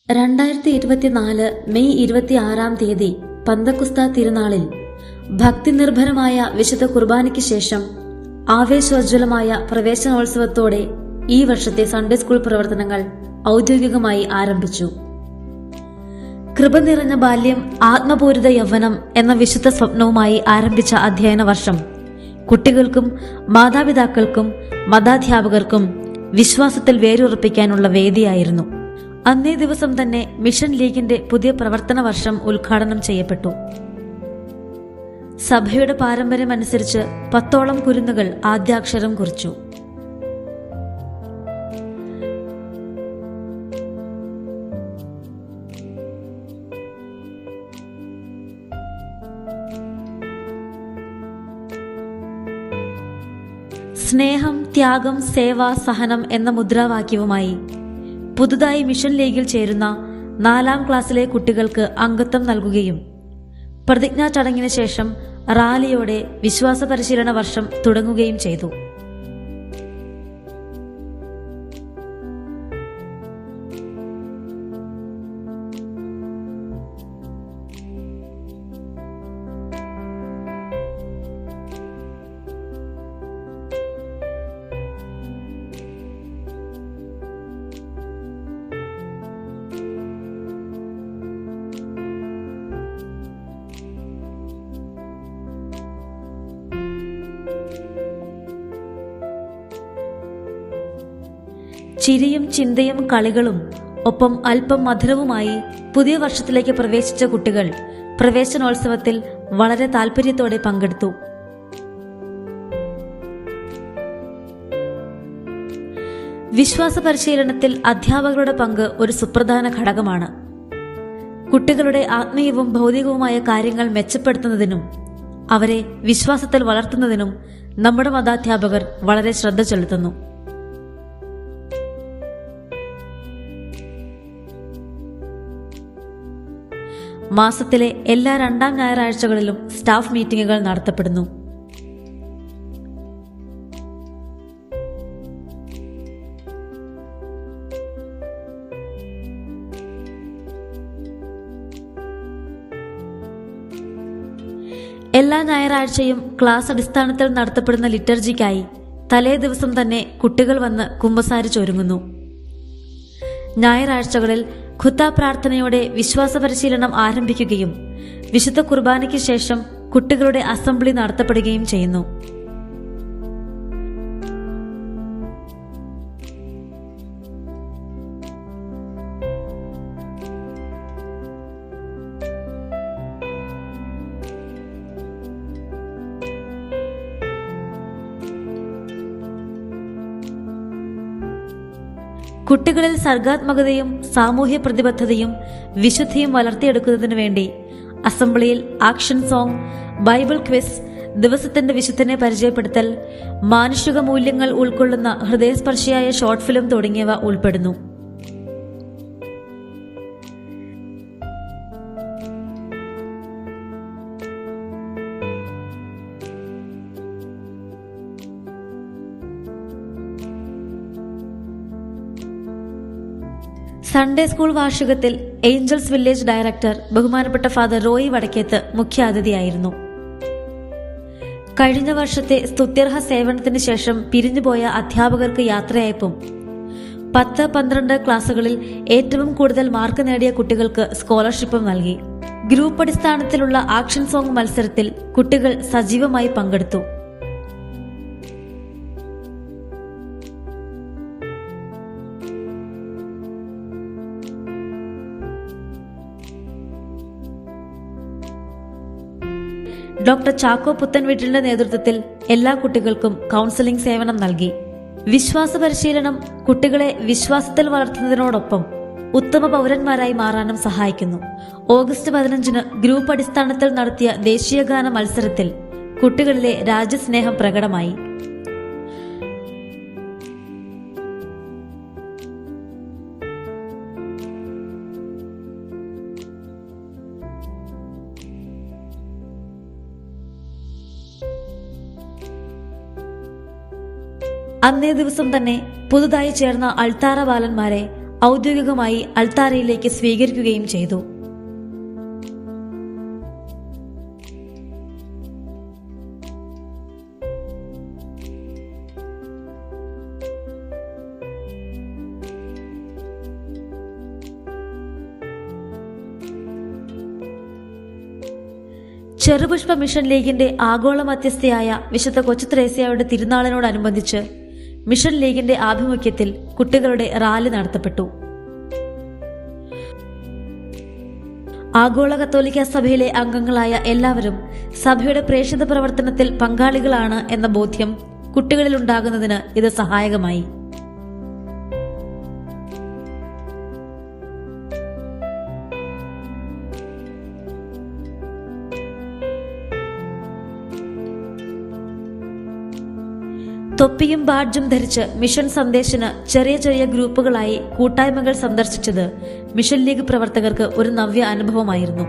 2024 May 26 പന്തക്കുസ്ത തിരുനാളിൽ ഭക്തിനിർഭരമായ വിശുദ്ധ കുർബാനയ്ക്ക് ശേഷം ആവേശോജ്വലമായ പ്രവേശനോത്സവത്തോടെ ഈ വർഷത്തെ സൺഡേ സ്കൂൾ പ്രവർത്തനങ്ങൾ ഔദ്യോഗികമായി ആരംഭിച്ചു. കൃപ നിറഞ്ഞ ബാല്യം, ആത്മപൂരിത യൗവനം എന്ന വിശുദ്ധ സ്വപ്നവുമായി ആരംഭിച്ച അധ്യയന വർഷം കുട്ടികൾക്കും മാതാപിതാക്കൾക്കും മതാധ്യാപകർക്കും വിശ്വാസത്തിൽ വേരുറപ്പിക്കാനുള്ള വേദിയായിരുന്നു. അന്നേ ദിവസം തന്നെ മിഷൻ ലീഗിന്റെ പുതിയ പ്രവർത്തന വർഷം ഉദ്ഘാടനം ചെയ്യപ്പെട്ടു. സഭയുടെ പാരമ്പര്യമനുസരിച്ച് 10ഓളം കുരുന്നുകൾ ആദ്യാക്ഷരം കുറിച്ചു. സ്നേഹം, ത്യാഗം, സേവ, സഹനം എന്ന മുദ്രാവാക്യവുമായി പുതുതായി മിഷൻ ലീഗിൽ ചേരുന്ന 4ാം ക്ലാസ്സിലെ കുട്ടികൾക്ക് അംഗത്വം നൽകുകയും പ്രതിജ്ഞാ ചടങ്ങിന് ശേഷം റാലിയോടെ വിശ്വാസ പരിശീലന വർഷം തുടങ്ങുകയും ചെയ്തു. ചിരിയും ചിന്തയും കളികളും ഒപ്പം അല്പം മധുരവുമായി പുതിയ വർഷത്തിലേക്ക് പ്രവേശിച്ച കുട്ടികൾ പ്രവേശനോത്സവത്തിൽ വളരെ താൽപര്യത്തോടെ പങ്കെടുത്തു. വിശ്വാസ പരിശീലനത്തിൽ അധ്യാപകരുടെ പങ്ക് ഒരു സുപ്രധാന ഘടകമാണ്. കുട്ടികളുടെ ആത്മീയവും ഭൗതികവുമായ കാര്യങ്ങൾ മെച്ചപ്പെടുത്തുന്നതിനും അവരെ വിശ്വാസത്തിൽ വളർത്തുന്നതിനും നമ്മുടെ മതാധ്യാപകർ വളരെ ശ്രദ്ധ ചെലുത്തുന്നു. മാസത്തിലെ എല്ലാ 2ാം ഞായറാഴ്ചകളിലും സ്റ്റാഫ് മീറ്റിംഗുകൾ നടത്തപ്പെടുന്നു. എല്ലാ ഞായറാഴ്ചയും ക്ലാസ് അടിസ്ഥാനത്തിൽ നടത്തപ്പെടുന്ന ലിറ്റർജിക്കായി തലേ ദിവസം തന്നെ കുട്ടികൾ വന്ന് കുമ്പസാരിച്ചൊരുങ്ങുന്നു. ഞായറാഴ്ചകളിൽ ഖുത്ത പ്രാർത്ഥനയോടെ വിശ്വാസ പരിശീലനം ആരംഭിക്കുകയും വിശുദ്ധ കുർബാനയ്ക്ക് ശേഷം കുട്ടികളുടെ അസംബ്ലി നടത്തപ്പെടുകയും ചെയ്യുന്നു. കുട്ടികളിൽ സർഗാത്മകതയും സാമൂഹ്യ പ്രതിബദ്ധതയും വിശുദ്ധിയും വളർത്തിയെടുക്കുന്നതിനു വേണ്ടി അസംബ്ലിയിൽ ആക്ഷൻ സോങ്, ബൈബിൾ ക്വിസ്, ദിവസത്തിന്റെ വിശുദ്ധനെ പരിചയപ്പെടുത്തൽ, മാനുഷിക മൂല്യങ്ങൾ ഉൾക്കൊള്ളുന്ന ഹൃദയസ്പർശിയായ ഷോർട്ട് ഫിലിം തുടങ്ങിയവ ഉൾപ്പെടുന്നു. സൺഡേ സ്കൂൾ വാർഷികത്തിൽ ഏഞ്ചൽസ് വില്ലേജ് ഡയറക്ടർ ബഹുമാനപ്പെട്ട ഫാദർ റോയി വടക്കേത്ത് മുഖ്യാതിഥിയായിരുന്നു. കഴിഞ്ഞ വർഷത്തെ സ്തുത്യർഹ സേവനത്തിന് ശേഷം പിരിഞ്ഞുപോയ അധ്യാപകർക്ക് യാത്രയയപ്പും 10-12 ക്ലാസുകളിൽ ഏറ്റവും കൂടുതൽ മാർക്ക് നേടിയ കുട്ടികൾക്ക് സ്കോളർഷിപ്പും നൽകി. ഗ്രൂപ്പ് അടിസ്ഥാനത്തിലുള്ള ആക്ഷൻ സോങ് മത്സരത്തിൽ കുട്ടികൾ സജീവമായി പങ്കെടുത്തു. ഡോക്ടർ ചാക്കോ പുത്തൻവീട്ടിലിന്റെ നേതൃത്വത്തിൽ എല്ലാ കുട്ടികൾക്കും കൗൺസിലിംഗ് സേവനം നൽകി. വിശ്വാസ പരിശീലനം കുട്ടികളെ വിശ്വാസത്തിൽ വളർത്തുന്നതിനോടൊപ്പം ഉത്തമ പൗരന്മാരായി മാറാനും സഹായിക്കുന്നു. ഓഗസ്റ്റ് 15-ന് ഗ്രൂപ്പ് അടിസ്ഥാനത്തിൽ നടത്തിയ ദേശീയഗാന മത്സരത്തിൽ കുട്ടികളിലെ രാജ്യസ്നേഹം പ്രകടമായി. അന്നേ ദിവസം തന്നെ പുതുതായി ചേർന്ന അൾത്താര ബാലന്മാരെ ഔദ്യോഗികമായി അൾത്താരയിലേക്ക് സ്വീകരിക്കുകയും ചെയ്തു. ചെറുപുഷ്പ മിഷൻ ലീഗിന്റെ ആഗോള മധ്യസ്ഥയായ വിശുദ്ധ കൊച്ചു ത്രേസ്യയുടെ തിരുനാളിനോടനുബന്ധിച്ച് മിഷൻ ലീഗിന്റെ ആഭിമുഖ്യത്തിൽ കുട്ടികളുടെ റാലി നടത്തപ്പെട്ടു. ആഗോള കത്തോലിക്ക സഭയിലെ അംഗങ്ങളായ എല്ലാവരും സഭയുടെ പ്രേക്ഷിത പ്രവർത്തനത്തിൽ പങ്കാളികളാണ് എന്ന ബോധ്യം കുട്ടികളിൽ ഉണ്ടാകുന്നതിന് ഇത് സഹായകമായി. തൊപ്പിയും ബാഡ്ജും ധരിച്ച് മിഷൻ സന്ദേശന് ചെറിയ ചെറിയ ഗ്രൂപ്പുകളായി കൂട്ടായ്മകൾ സന്ദർശിച്ചത് മിഷൻ ലീഗ് പ്രവർത്തകർക്ക് ഒരു നവ്യ അനുഭവമായിരുന്നു.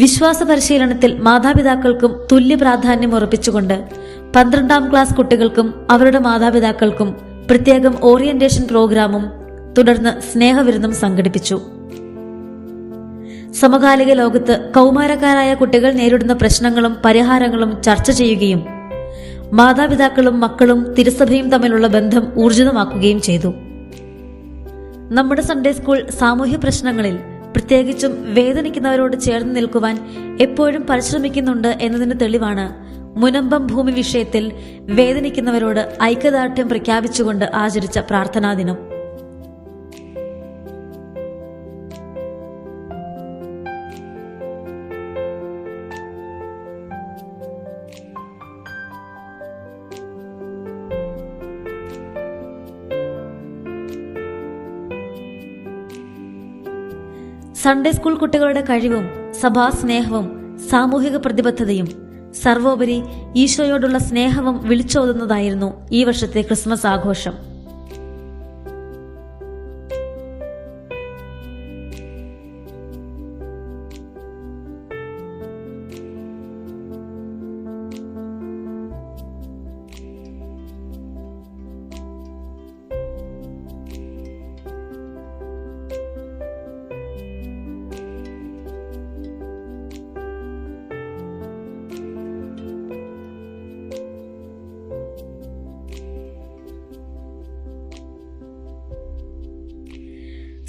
വിശ്വാസ പരിശീലനത്തിൽ മാതാപിതാക്കൾക്കും തുല്യ പ്രാധാന്യം ഉറപ്പിച്ചുകൊണ്ട് 12ാം ക്ലാസ് കുട്ടികൾക്കും അവരുടെ മാതാപിതാക്കൾക്കും പ്രത്യേകം ഓറിയന്റേഷൻ പ്രോഗ്രാമും തുടർന്ന് സ്നേഹവിരുന്നും സംഘടിപ്പിച്ചു. സമകാലിക ലോകത്ത് കൗമാരക്കാരായ കുട്ടികൾ നേരിടുന്ന പ്രശ്നങ്ങളും പരിഹാരങ്ങളും ചർച്ച ചെയ്യുകയും മാതാപിതാക്കളും മക്കളും തിരുസഭയും തമ്മിലുള്ള ബന്ധം ഊർജിതമാക്കുകയും ചെയ്തു. നമ്മുടെ സൺഡേ സ്കൂൾ സാമൂഹ്യ പ്രശ്നങ്ങളിൽ പ്രത്യേകിച്ചും വേദനിക്കുന്നവരോട് ചേർന്ന് നിൽക്കുവാൻ എപ്പോഴും പരിശ്രമിക്കുന്നുണ്ട് എന്നതിന് തെളിവാണ് മുനമ്പം ഭൂമി വിഷയത്തിൽ വേദനിക്കുന്നവരോട് ഐക്യദാർഢ്യം പ്രഖ്യാപിച്ചുകൊണ്ട് ആചരിച്ച പ്രാർത്ഥനാ ദിനം. സൺഡേ സ്കൂൾ കുട്ടികളുടെ കഴിവും സഭാസ്നേഹവും സാമൂഹിക പ്രതിബദ്ധതയും സർവോപരി ഈശോയോടുള്ള സ്നേഹവും വിളിച്ചോതുന്നതായിരുന്നു ഈ വർഷത്തെ ക്രിസ്മസ് ആഘോഷം.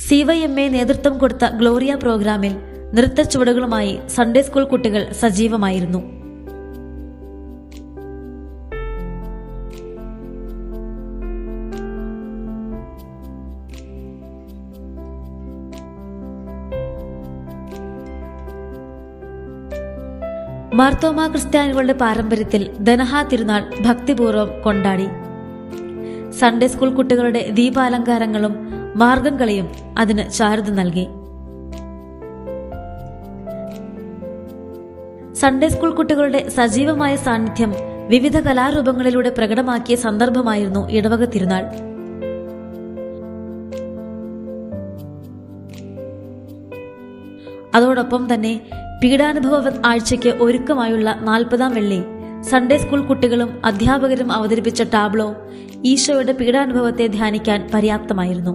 CYMA നേതൃത്വം കൊടുത്ത ഗ്ലോറിയ പ്രോഗ്രാമിൽ നൃത്ത ചുവടുകളുമായി സൺഡേ സ്കൂൾ കുട്ടികൾ സജീവമായിരുന്നു. മാർത്തോമാ ക്രിസ്ത്യാനികളുടെ പാരമ്പര്യത്തിൽ ദനഹ തിരുനാൾ ഭക്തിപൂർവ്വം കൊണ്ടാടി. സൺഡേ സ്കൂൾ കുട്ടികളുടെ ദീപാലങ്കാരങ്ങളും മാർഗം കളിയും അതിന് ചാരുത നൽകി. സൺഡേ സ്കൂൾ കുട്ടികളുടെ സജീവമായ സാന്നിധ്യം വിവിധ കലാരൂപങ്ങളിലൂടെ പ്രകടമാക്കിയ സന്ദർഭമായിരുന്നു ഇടവക തിരുനാൾ. അതോടൊപ്പം തന്നെ പീഡാനുഭവ ആഴ്ചയ്ക്ക് ഒരുക്കമായുള്ള 40ാം വെള്ളി സൺഡേ സ്കൂൾ കുട്ടികളും അധ്യാപകരും അവതരിപ്പിച്ച ടാബ്ലോ ഈശോയുടെ പീഡാനുഭവത്തെ ധ്യാനിക്കാൻ പര്യാപ്തമായിരുന്നു.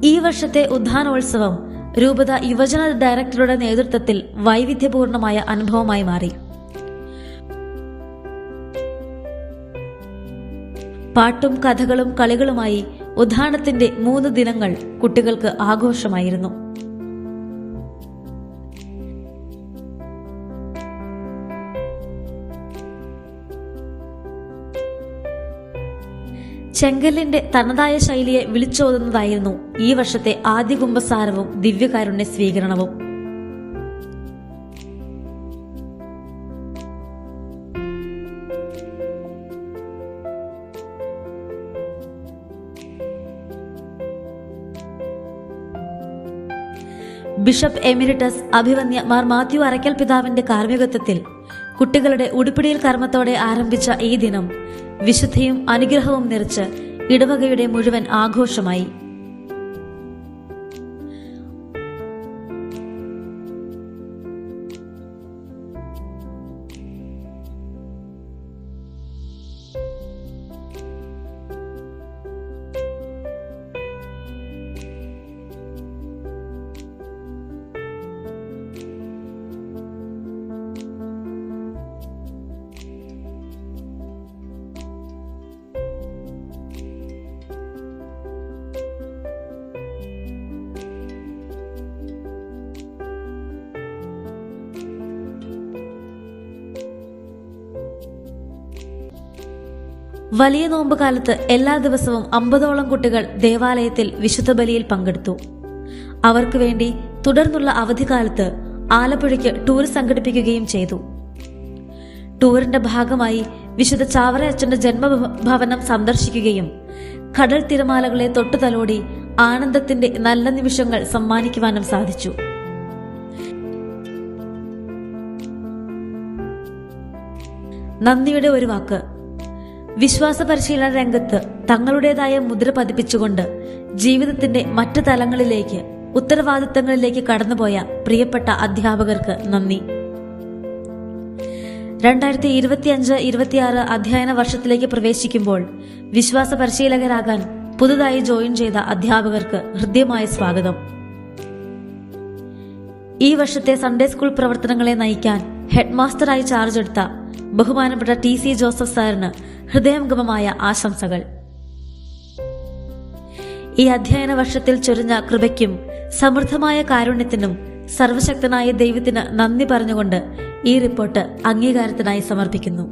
ഈ വർഷത്തെ ഉദ്ധാനോത്സവം രൂപത യുവജന ഡയറക്ടറുടെ നേതൃത്വത്തിൽ വൈവിധ്യപൂർണമായ അനുഭവമായി മാറി. പാട്ടും കഥകളും കളികളുമായി ഉദ്ധാനത്തിന്റെ 3 ദിനങ്ങൾ കുട്ടികൾക്ക് ആഘോഷമായിരുന്നു. ചെങ്കല്ലിന്റെ തനതായ ശൈലിയെ വിളിച്ചോതുന്നതായിരുന്നു ഈ വർഷത്തെ ആദ്യ കുമ്പസാരവും ദിവ്യകാരുണ്യ സ്വീകരണവും. ബിഷപ്പ് എമിരിറ്റസ് അഭിവന്യ മാർ മാത്യു അറയ്ക്കൽ പിതാവിന്റെ കാർമ്മികത്വത്തിൽ കുട്ടികളുടെ ഉടുപ്പിടിയിൽ കർമ്മത്തോടെ ആരംഭിച്ച ഈ ദിനം വിശുദ്ധിയും അനുഗ്രഹവും നിറച്ച് ഇടവകയുടെ മുഴുവൻ ആഘോഷമായി. വലിയ നോമ്പ് കാലത്ത് എല്ലാ ദിവസവും 50ഓളം കുട്ടികൾ ദേവാലയത്തിൽ വിശുദ്ധ ബലിയിൽ പങ്കെടുത്തു. അവർക്ക് വേണ്ടി തുടർന്നുള്ള അവധിക്കാലത്ത് ആലപ്പുഴയ്ക്ക് ടൂർ സംഘടിപ്പിക്കുകയും ചെയ്തു. ടൂറിന്റെ ഭാഗമായി വിശുദ്ധ ചാവറ അച്ഛന്റെ ജന്മഭവനം സന്ദർശിക്കുകയും കടൽ തിരമാലകളെ തൊട്ടുതലോടി ആനന്ദത്തിന്റെ നല്ല നിമിഷങ്ങൾ സമ്മാനിക്കുവാനും സാധിച്ചു. നന്ദിയുടെ ഒരു വാക്ക്. വിശ്വാസ പരിശീലന രംഗത്ത് തങ്ങളുടേതായ മുദ്ര പതിപ്പിച്ചുകൊണ്ട് ജീവിതത്തിന്റെ മറ്റു തലങ്ങളിലേക്ക്, ഉത്തരവാദിത്തങ്ങളിലേക്ക് കടന്നുപോയ പ്രിയപ്പെട്ട അധ്യാപകർക്ക് നന്ദി. 2025-26 അധ്യയന വർഷത്തിലേക്ക് പ്രവേശിക്കുമ്പോൾ വിശ്വാസ പരിശീലകരാകാൻ പുതുതായി ജോയിൻ ചെയ്ത അധ്യാപകർക്ക് ഹൃദ്യമായ സ്വാഗതം. ഈ വർഷത്തെ സൺഡേ സ്കൂൾ പ്രവർത്തനങ്ങളെ നയിക്കാൻ ഹെഡ് മാസ്റ്ററായി ചാർജ് എടുത്ത ബഹുമാനപ്പെട്ട TC ജോസഫ് സാറിന് ഹൃദയംഗമമായ ആശംസകൾ. ഈ അധ്യയന വർഷത്തിൽ ചൊരിഞ്ഞ കൃപയ്ക്കും സമൃദ്ധമായ കാരുണ്യത്തിനും സർവശക്തനായ ദൈവത്തിന് നന്ദി പറഞ്ഞുകൊണ്ട് ഈ റിപ്പോർട്ട് അംഗീകാരത്തിനായി സമർപ്പിക്കുന്നു.